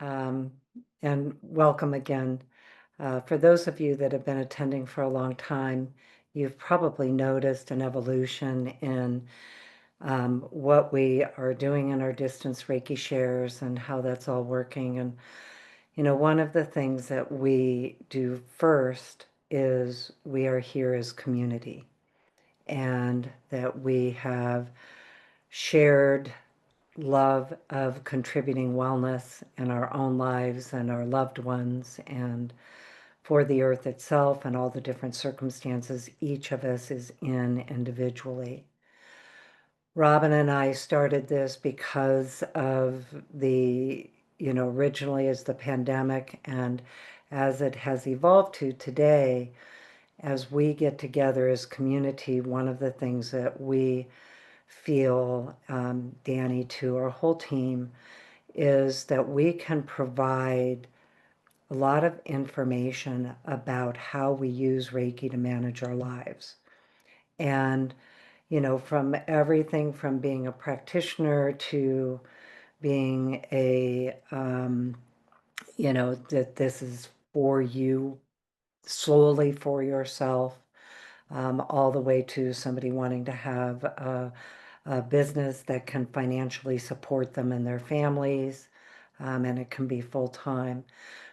um, and welcome again. For those of you that have been attending for a long time, you've probably noticed an evolution in what we are doing in our distance Reiki shares and how that's all working. And, one of the things that we do first is we are here as community, and that we have shared love of contributing wellness in our own lives and our loved ones and for the earth itself and all the different circumstances each of us is in individually. Robyn and I started this because of originally as the pandemic, and as it has evolved to today, as we get together as community, one of the things that we feel, Danny, to our whole team, is that we can provide a lot of information about how we use Reiki to manage our lives. And, from everything from being a practitioner to being that this is for you, solely for yourself, all the way to somebody wanting to have a business that can financially support them and their families, and it can be full-time.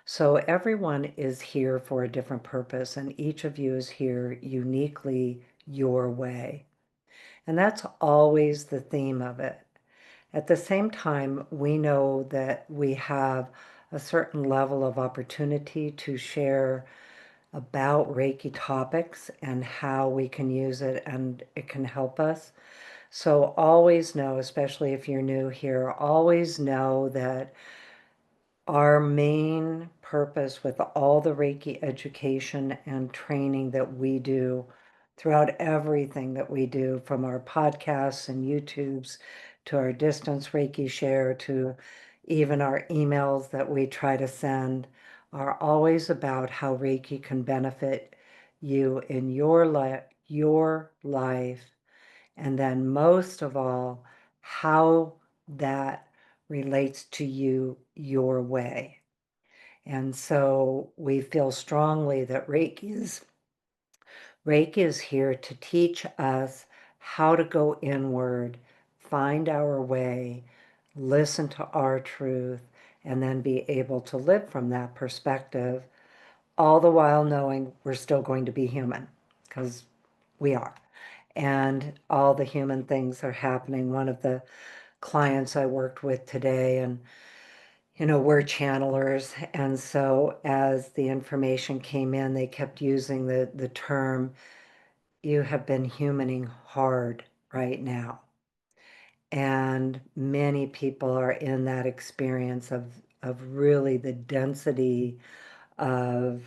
So everyone is here for a different purpose, and each of you is here uniquely your way. And that's always the theme of it. At the same time, we know that we have a certain level of opportunity to share about Reiki topics and how we can use it and it can help us. So always know, especially if you're new here, always know that our main purpose with all the Reiki education and training that we do throughout everything that we do, from our podcasts and YouTubes to our distance Reiki share to even our emails that we try to send, are always about how Reiki can benefit you in your life, and then most of all, how that relates to you your way. And so we feel strongly that Reiki is here to teach us how to go inward, find our way, listen to our truth, and then be able to live from that perspective, all the while knowing we're still going to be human, because we are. And all the human things are happening. One of the clients I worked with today, and we're channelers, and so as the information came in, they kept using the term, "You have been humaning hard right now." And many people are in that experience of really the density of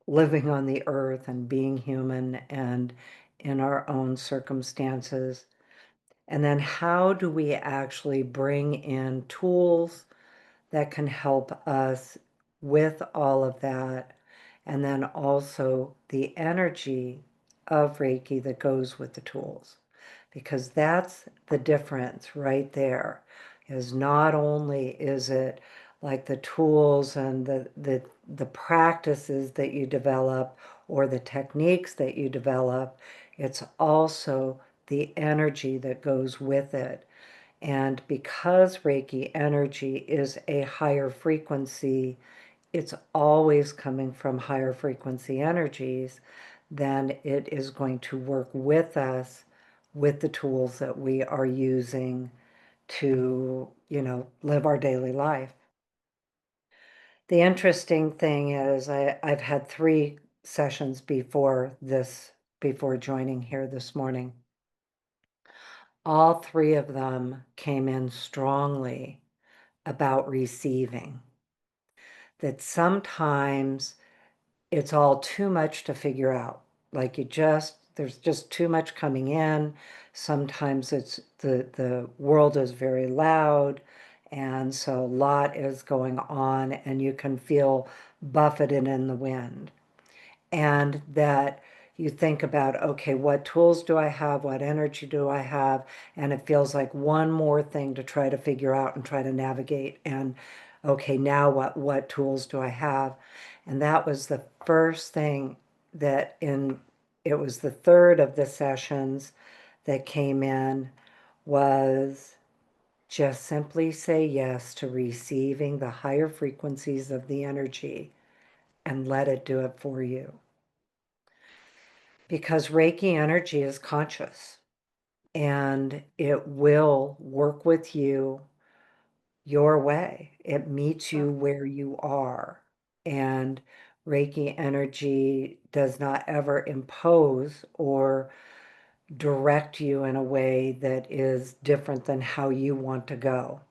living on the earth and being human and in our own circumstances. And then how do we actually bring in tools that can help us with all of that, and then also the energy of Reiki that goes with the tools, because that's the difference right there. Is not only is it like the tools and the practices that you develop or the techniques that you develop, it's also the energy that goes with it. And because Reiki energy is a higher frequency, it's always coming from higher frequency energies, then it is going to work with us with the tools that we are using to, live our daily life. The interesting thing is I've had 3 sessions before joining here this morning. All 3 of them came in strongly about receiving. That sometimes it's all too much to figure out. Like there's just too much coming in. Sometimes it's the world is very loud, and so a lot is going on, and you can feel buffeted in the wind. And that you think about, okay, what tools do I have? What energy do I have? And it feels like one more thing to try to figure out and try to navigate. And okay, now what tools do I have? And that was the first thing that it was the third of the sessions that came in, was just simply say yes to receiving the higher frequencies of the energy and let it do it for you. Because Reiki energy is conscious and it will work with you your way. It meets you where you are. And Reiki energy does not ever impose or direct you in a way that is different than how you want to go.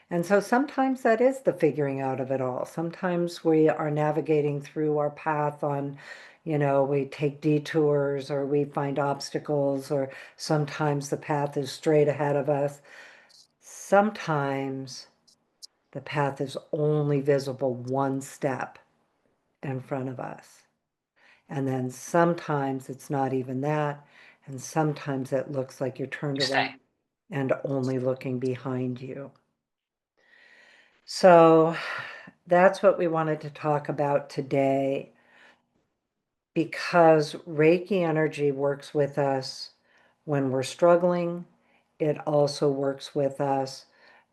And so sometimes that is the figuring out of it all. Sometimes we are navigating through our path on, we take detours or we find obstacles, or sometimes the path is straight ahead of us. Sometimes the path is only visible one step in front of us. And then sometimes it's not even that. And sometimes it looks like you're turned around and only looking behind you. So that's what we wanted to talk about today, because Reiki energy works with us when we're struggling. It also works with us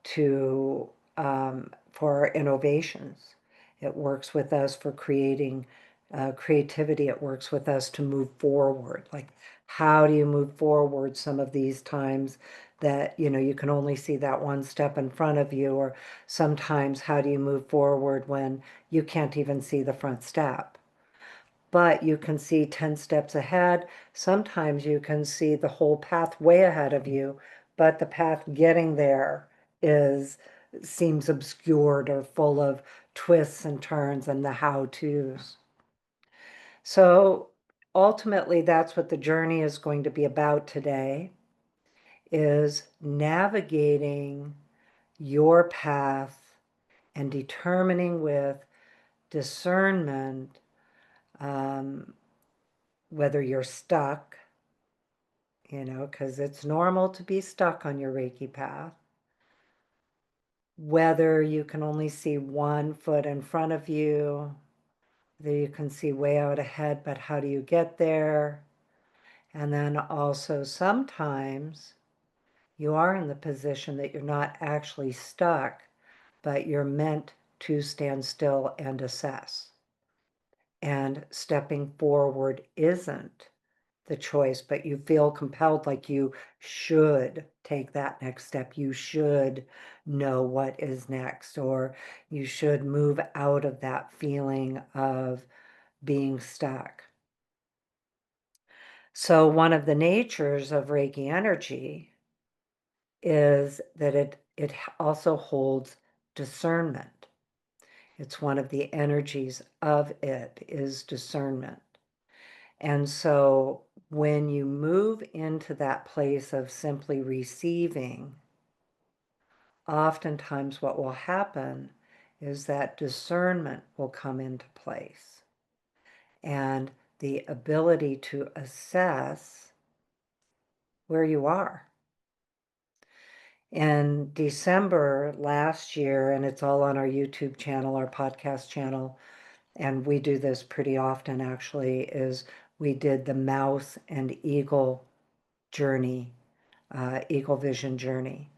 to for our innovations. It works with us for creating creativity. It works with us to move forward. Like, how do you move forward some of these times that, you can only see that one step in front of you? Or sometimes, how do you move forward when you can't even see the front step? But you can see 10 steps ahead. Sometimes you can see the whole path way ahead of you, but the path getting there is seems obscured or full of twists and turns and the how-tos. So ultimately, that's what the journey is going to be about today, is navigating your path and determining with discernment whether you're stuck, because it's normal to be stuck on your Reiki path, whether you can only see 1 foot in front of you, whether you can see way out ahead, but how do you get there? And then also sometimes you are in the position that you're not actually stuck, but you're meant to stand still and assess. And stepping forward isn't the choice, but you feel compelled, like you should take that next step. You should know what is next, or you should move out of that feeling of being stuck. So one of the natures of Reiki energy is that it also holds discernment. It's one of the energies of it is discernment. And so when you move into that place of simply receiving, oftentimes what will happen is that discernment will come into place, and the ability to assess where you are. In December last year, and it's all on our YouTube channel, our podcast channel, and we do this pretty often actually, is we did the mouse and eagle journey, eagle vision journey.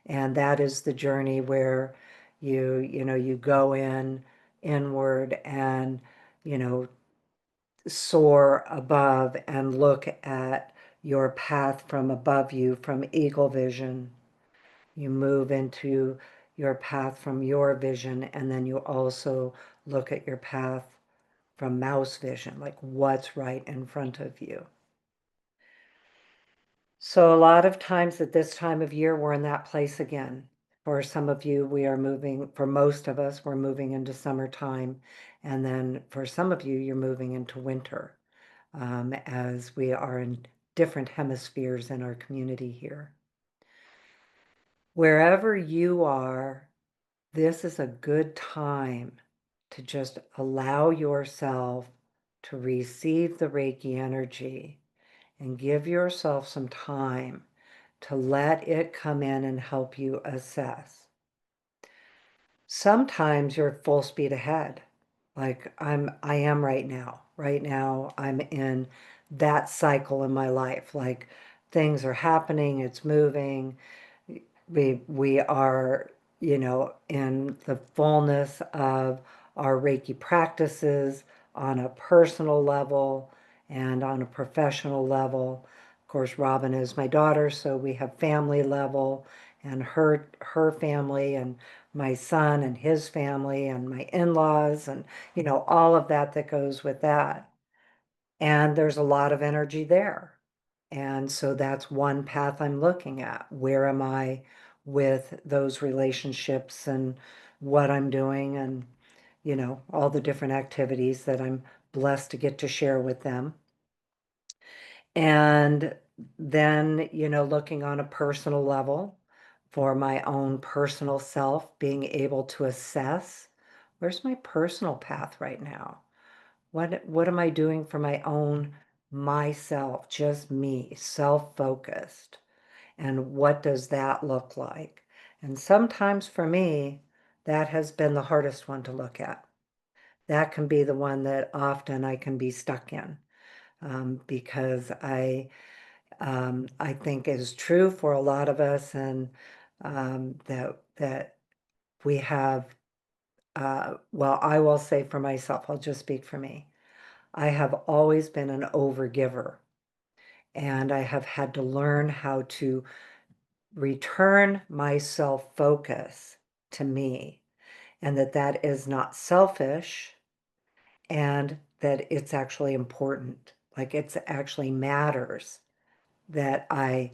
And that is the journey where you go inward and, soar above and look at your path from above you, from eagle vision. You move into your path from your vision, and then you also look at your path from mouse vision, like what's right in front of you. So a lot of times at this time of year, we're in that place again. For some of you, we are moving, for most of us, we're moving into summertime. And then for some of you, you're moving into winter, as we are in different hemispheres in our community here. Wherever you are, this is a good time to just allow yourself to receive the Reiki energy and give yourself some time to let it come in and help you assess. Sometimes you're full speed ahead. Like I am right now. Right now I'm in that cycle in my life. Like things are happening, it's moving. We are, in the fullness of our Reiki practices on a personal level and on a professional level. Of course, Robyn is my daughter, so we have family level and her family and my son and his family and my in-laws and all of that that goes with that. And there's a lot of energy there. And so that's one path I'm looking at. Where am I with those relationships and what I'm doing and, all the different activities that I'm blessed to get to share with them. And then, looking on a personal level for my own personal self, being able to assess where's my personal path right now? What am I doing for my own myself, just me, self-focused? And what does that look like? And sometimes for me, that has been the hardest one to look at. That can be the one that often I can be stuck in, because I think is true for a lot of us, and that we have. Well, I will say for myself, I'll just speak for me. I have always been an overgiver, and I have had to learn how to return my self-focus to me, and that is not selfish, and that it's actually important. Like it's actually matters that I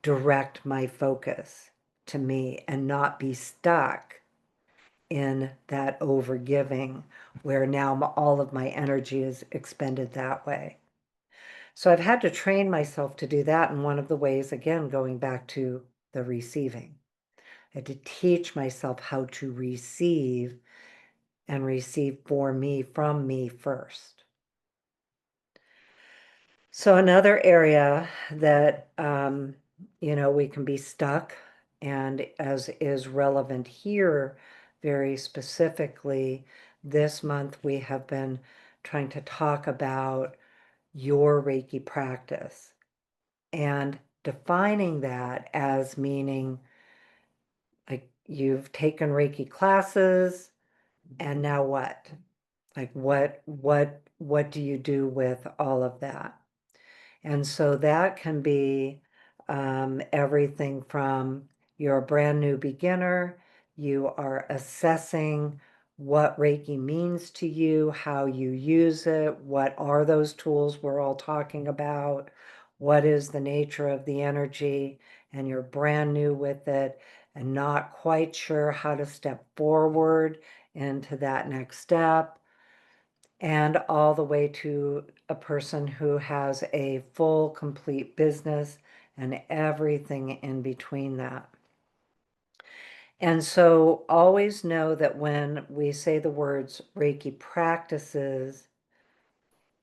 direct my focus to me and not be stuck in that overgiving where now all of my energy is expended that way. So I've had to train myself to do that. And one of the ways, again, going back to the receiving, I had to teach myself how to receive and receive for me, from me first. So another area that, we can be stuck, and as is relevant here, very specifically, this month we have been trying to talk about your Reiki practice and defining that as meaning like you've taken Reiki classes and now what? Like what do you do with all of that? And so that can be everything from you're a brand new beginner, you are assessing what Reiki means to you, how you use it, what are those tools we're all talking about, what is the nature of the energy, and you're brand new with it and not quite sure how to step forward into that next step, and all the way to a person who has a full, complete business and everything in between that. And so always know that when we say the words Reiki practices,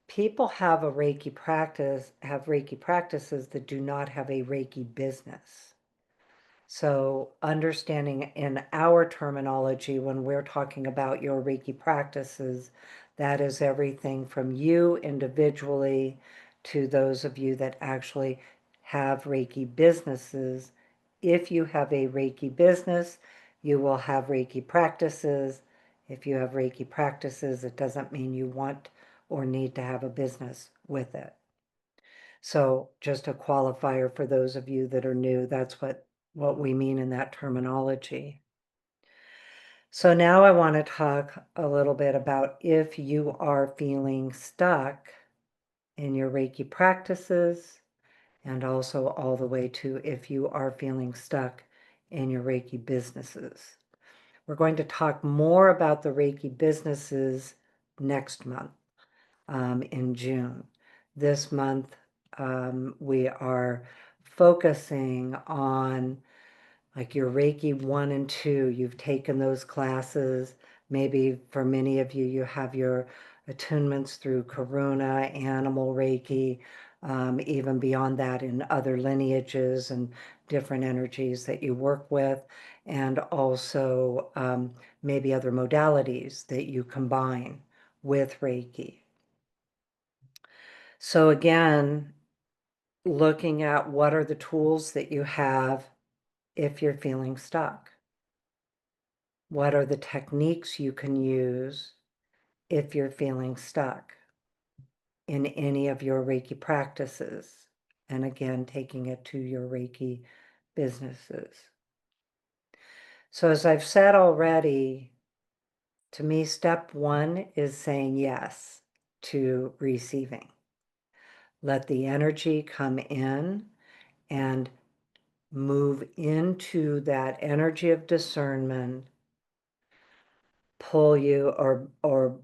people have Reiki practices that do not have a Reiki business. So understanding in our terminology, when we're talking about your Reiki practices, that is everything from you individually to those of you that actually have Reiki businesses. If you have a Reiki business, you will have Reiki practices. If you have Reiki practices, it doesn't mean you want or need to have a business with it. So just a qualifier for those of you that are new, that's what we mean in that terminology. So now I want to talk a little bit about if you are feeling stuck in your Reiki practices, and also all the way to if you are feeling stuck in your Reiki businesses. We're going to talk more about the Reiki businesses next month, in June. This month, we are focusing on like your Reiki 1 and 2. You've taken those classes. Maybe for many of you, you have your attunements through Karuna, Animal Reiki, even beyond that in other lineages and different energies that you work with, and also maybe other modalities that you combine with Reiki. So again, looking at what are the tools that you have if you're feeling stuck. What are the techniques you can use if you're feeling stuck in any of your Reiki practices? And again, taking it to your Reiki businesses. So as I've said already, to me, step one is saying yes to receiving. Let the energy come in and move into that energy of discernment, pull you or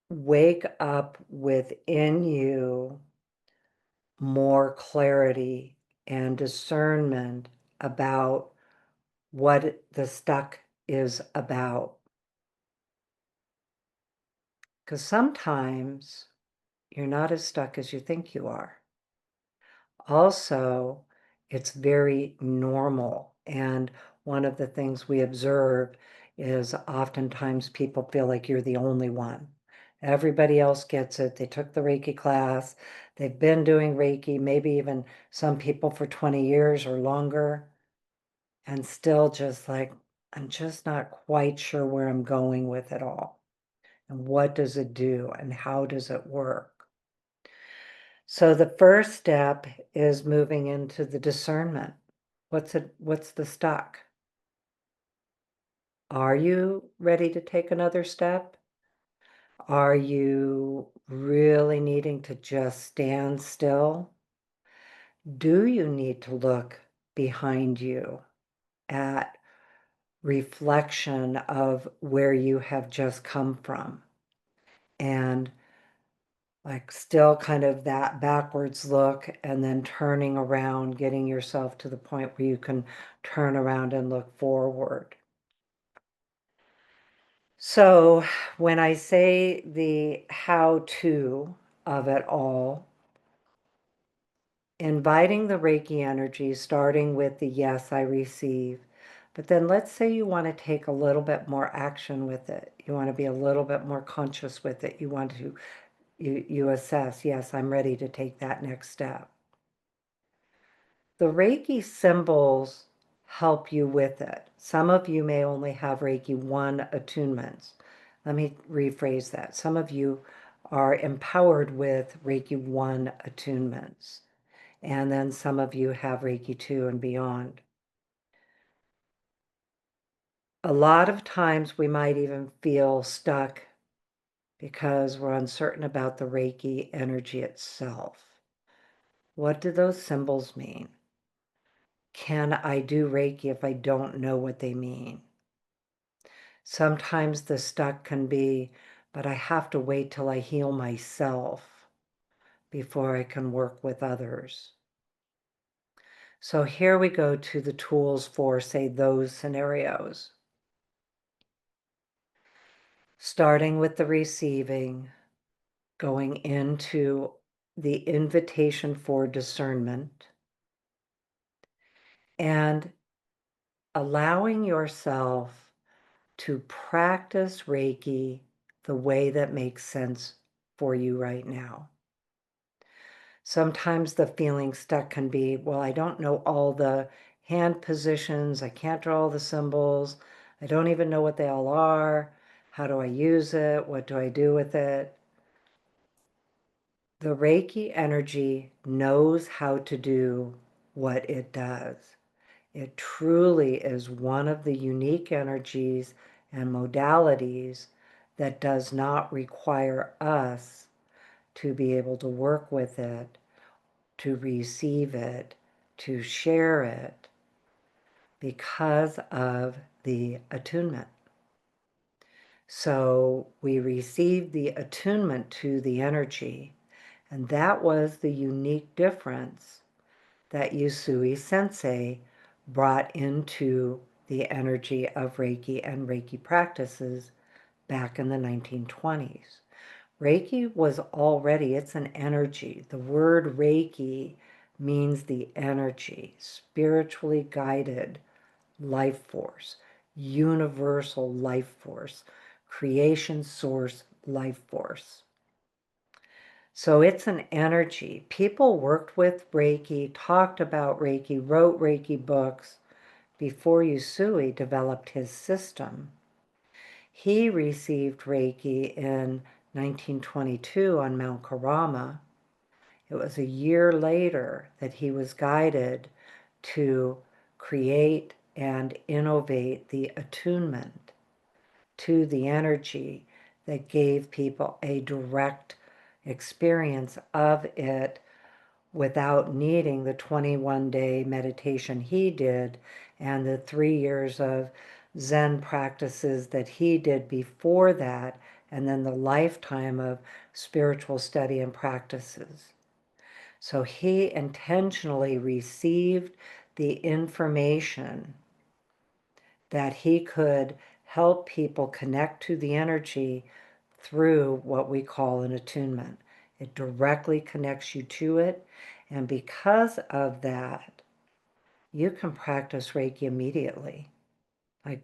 wake up within you more clarity and discernment about what the stuck is about. Because sometimes you're not as stuck as you think you are. Also, it's very normal. And one of the things we observe is oftentimes people feel like you're the only one. Everybody else gets it. They took the Reiki class. They've been doing Reiki, maybe even some people for 20 years or longer, and still just like, I'm just not quite sure where I'm going with it all. And what does it do? And how does it work? So the first step is moving into the discernment. What's the stuck? Are you ready to take another step? Are you really needing to just stand still? Do you need to look behind you at reflection of where you have just come from? And like still kind of that backwards look and then turning around, getting yourself to the point where you can turn around and look forward. So when I say the how-to of it all, inviting the Reiki energy, starting with the yes, I receive. But then let's say you want to take a little bit more action with it. You want to be a little bit more conscious with it. You want to, you assess, yes, I'm ready to take that next step. The Reiki symbols help you with it. Some of you may only have Reiki 1 attunements. Let me rephrase that. Some of you are empowered with Reiki 1 attunements, and then some of you have Reiki 2 and beyond. A lot of times we might even feel stuck because we're uncertain about the Reiki energy itself. What do those symbols mean? Can I do Reiki if I don't know what they mean? Sometimes the stuck can be, but I have to wait till I heal myself before I can work with others. So here we go to the tools for, say, those scenarios. Starting with the receiving, going into the invitation for discernment, and allowing yourself to practice Reiki the way that makes sense for you right now. Sometimes the feeling stuck can be, well, I don't know all the hand positions. I can't draw all the symbols. I don't even know what they all are. How do I use it? What do I do with it? The Reiki energy knows how to do what it does. It truly is one of the unique energies and modalities that does not require us to be able to work with it, to receive it, to share it, because of the attunement. So we received the attunement to the energy, and that was the unique difference that Yusui Sensei brought into the energy of Reiki and Reiki practices back in the 1920s. Reiki was already, it's an energy. The word Reiki means the energy, spiritually guided life force, universal life force, creation source life force. So it's an energy. People worked with Reiki, talked about Reiki, wrote Reiki books before Usui developed his system. He received Reiki in 1922 on Mount Karama. It was a year later that he was guided to create and innovate the attunement to the energy that gave people a direct experience of it without needing the 21-day meditation he did and the 3 years of Zen practices that he did before that, and then the lifetime of spiritual study and practices. So he intentionally received the information that he could help people connect to the energy through what we call an attunement. It directly connects you to it. And because of that, you can practice Reiki immediately, like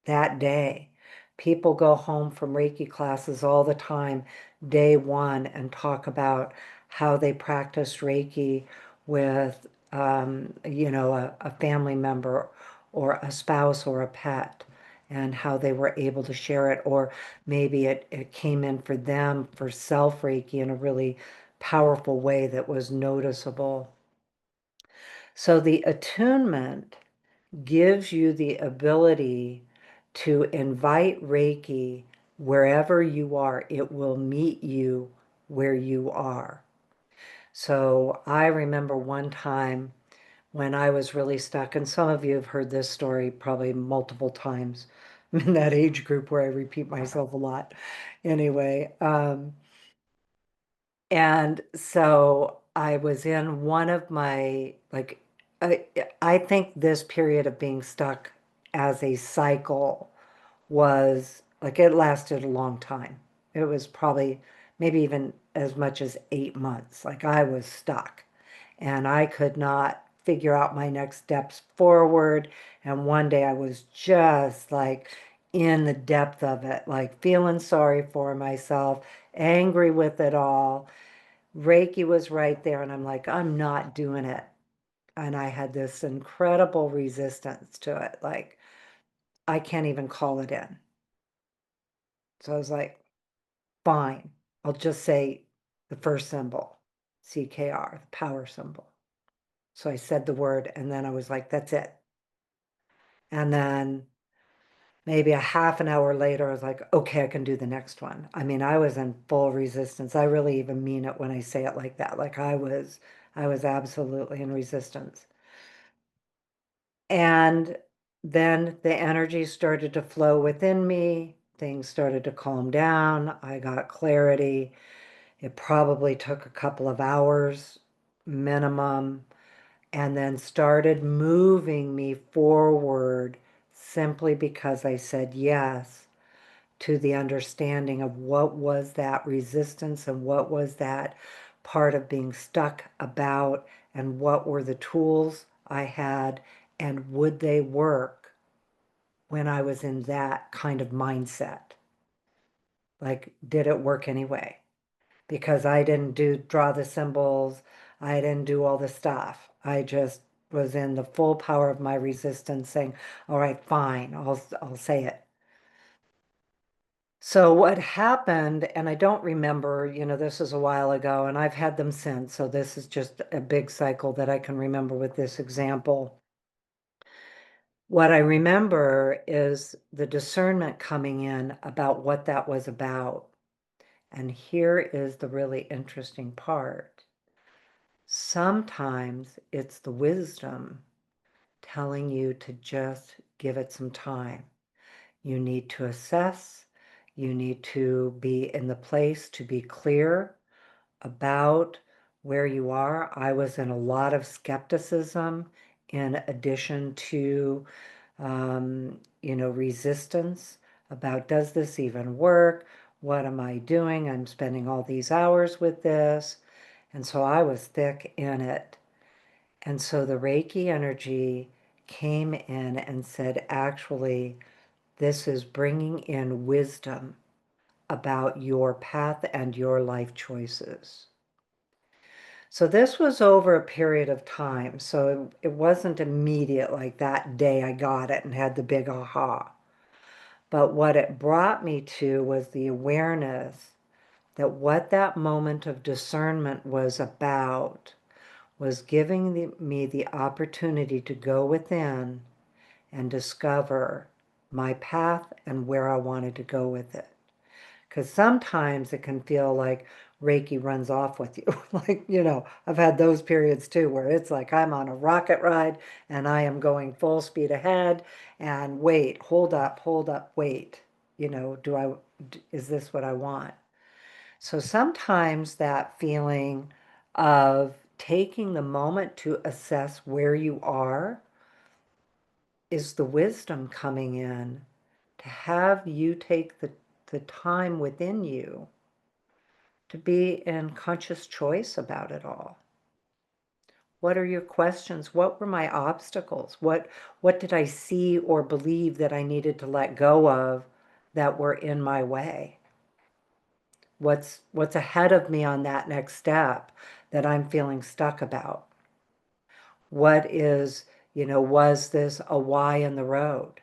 that day. People go home from Reiki classes all the time, day one, and talk about how they practiced Reiki with, a family member or a spouse or a pet, and how they were able to share it, or maybe it came in for them for self-Reiki in a really powerful way that was noticeable. So the attunement gives you the ability to invite Reiki wherever you are. It will meet you where you are. So I remember one time when I was really stuck, and some of you have heard this story probably multiple times. I'm in that age group where I repeat myself a lot. Anyway, and so I was in one of my, like, I, I think this period of being stuck as a cycle was like, it lasted a long time. It was probably maybe even as much as 8 months. Like, I was stuck and I could not figure out my next steps forward. And one day I was just like in the depth of it, like feeling sorry for myself, angry with it all. Reiki was right there, and I'm like, I'm not doing it. And I had this incredible resistance to it. Like, I can't even call it in. So I was like, fine, I'll just say the first symbol, CKR, the power symbol. So I said the word, and then I was like, that's it. And then maybe a half an hour later, I was like, okay, I can do the next one. I mean, I was in full resistance. I really even mean it when I say it like that. Like, I was absolutely in resistance. And then the energy started to flow within me. Things started to calm down. I got clarity. It probably took a couple of hours minimum, and then started moving me forward simply because I said yes to the understanding of what was that resistance and what was that part of being stuck about, and what were the tools I had, and would they work when I was in that kind of mindset? Like, did it work anyway? Because I didn't draw the symbols, I didn't do all the stuff. I just was in the full power of my resistance saying, all right, fine, I'll say it. So what happened, and I don't remember, this is a while ago, and I've had them since, so this is just a big cycle that I can remember with this example. What I remember is the discernment coming in about what that was about. And here is the really interesting part. Sometimes it's the wisdom telling you to just give it some time. You need to assess. You need to be in the place to be clear about where you are. I was in a lot of skepticism in addition to, resistance about, does this even work? What am I doing? I'm spending all these hours with this. And so I was thick in it. And so the Reiki energy came in and said, actually, this is bringing in wisdom about your path and your life choices. So this was over a period of time. So it wasn't immediate, like that day I got it and had the big aha. But what it brought me to was the awareness that what that moment of discernment was about was giving me the opportunity to go within and discover my path and where I wanted to go with it. Because sometimes it can feel like Reiki runs off with you. Like, I've had those periods too where it's like I'm on a rocket ride and I am going full speed ahead and wait, hold up, wait. Is this what I want? So sometimes that feeling of taking the moment to assess where you are is the wisdom coming in to have you take the time within you to be in conscious choice about it all. What are your questions? What were my obstacles? What did I see or believe that I needed to let go of that were in my way? What's ahead of me on that next step that I'm feeling stuck about? What is, was this a Y in the road?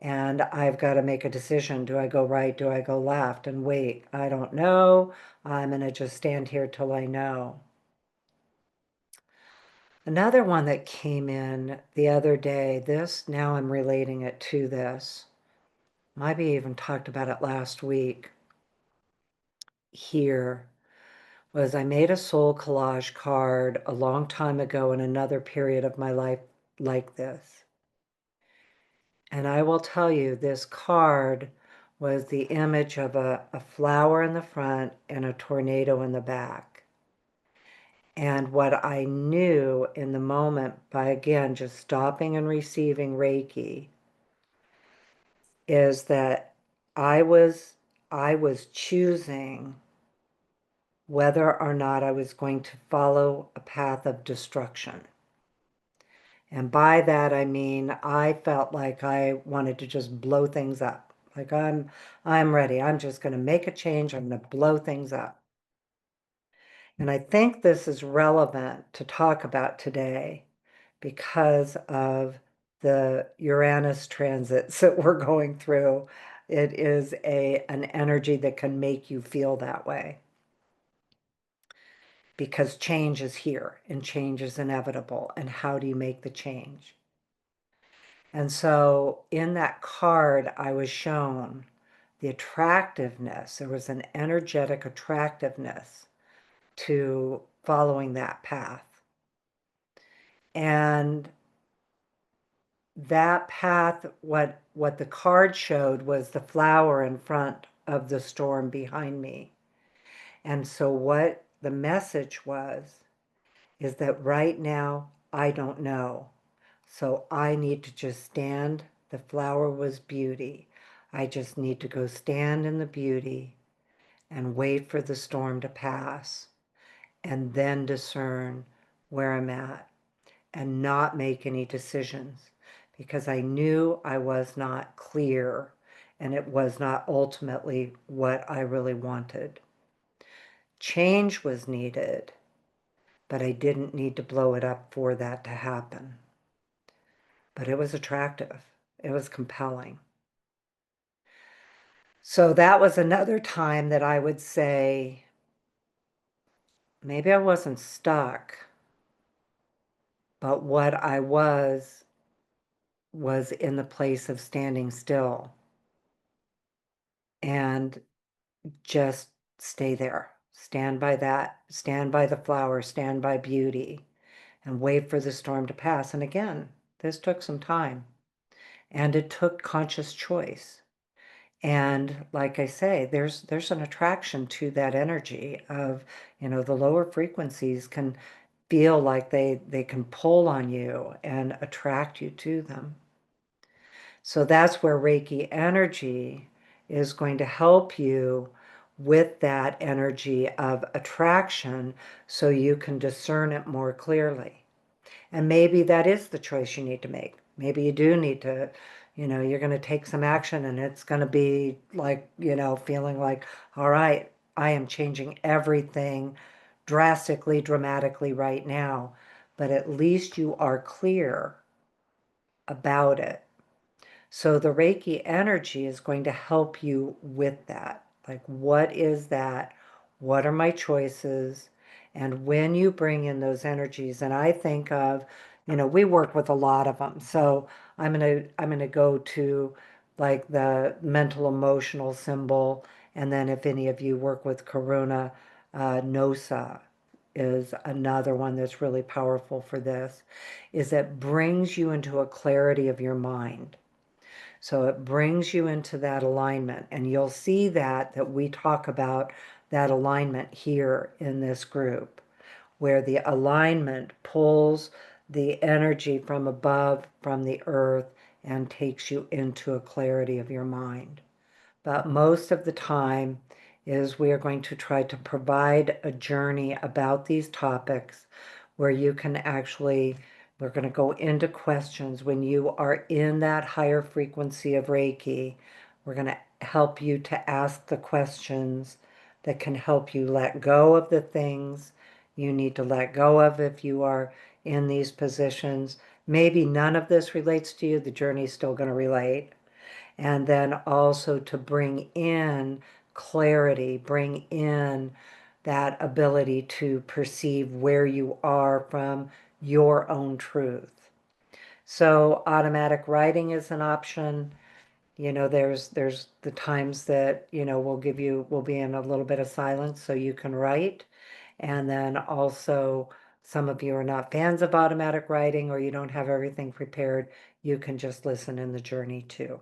And I've got to make a decision. Do I go right? Do I go left? And wait, I don't know. I'm going to just stand here till I know. Another one that came in the other day, now I'm relating it to this. Maybe even talked about it last week here, was I made a soul collage card a long time ago in another period of my life like this. And I will tell you, this card was the image of a flower in the front and a tornado in the back. And what I knew in the moment by, again, just stopping and receiving Reiki, is that I was choosing whether or not I was going to follow a path of destruction. And by that I mean I felt like I wanted to just blow things up. Like I'm ready. I'm just going to make a change. I'm going to blow things up. And I think this is relevant to talk about today because of the Uranus transits that we're going through. It is an energy that can make you feel that way because change is here and change is inevitable. And how do you make the change? And so in that card, I was shown the attractiveness. There was an energetic attractiveness to following that path. And that path, what the card showed was the flower in front of the storm behind me. And so what the message was is that right now I don't know. So I need to just stand. The flower was beauty. I just need to go stand in the beauty and wait for the storm to pass and then discern where I'm at and not make any decisions because I knew I was not clear and it was not ultimately what I really wanted. Change was needed, but I didn't need to blow it up for that to happen. But it was attractive. It was compelling. So that was another time that I would say, maybe I wasn't stuck, but what I was in the place of standing still and just stay there. Stand by that, stand by the flower, stand by beauty, and wait for the storm to pass. And again, this took some time and it took conscious choice. And like I say, there's an attraction to that energy of, the lower frequencies can feel like they can pull on you and attract you to them. So that's where Reiki energy is going to help you with that energy of attraction so you can discern it more clearly. And maybe that is the choice you need to make. Maybe you do need to, you're going to take some action and it's going to be like, feeling like, all right, I am changing everything drastically, dramatically right now. But at least you are clear about it. So the Reiki energy is going to help you with that. Like, what is that? What are my choices? And when you bring in those energies, and I think of, we work with a lot of them. So I'm gonna go to like the mental emotional symbol, and then if any of you work with Karuna, Nosa is another one that's really powerful for this, is it brings you into a clarity of your mind. So it brings you into that alignment. And you'll see that we talk about that alignment here in this group, where the alignment pulls the energy from above, from the earth, and takes you into a clarity of your mind. But most of the time is we are going to try to provide a journey about these topics where you can actually, we're going to go into questions. When you are in that higher frequency of Reiki, we're going to help you to ask the questions that can help you let go of the things you need to let go of if you are in these positions. Maybe none of this relates to you. The journey is still going to relate. And then also to bring in clarity, bring in that ability to perceive where you are from your own truth. So automatic writing is an option. There's the times that, we'll be in a little bit of silence so you can write. And then also some of you are not fans of automatic writing or you don't have everything prepared. You can just listen in the journey too.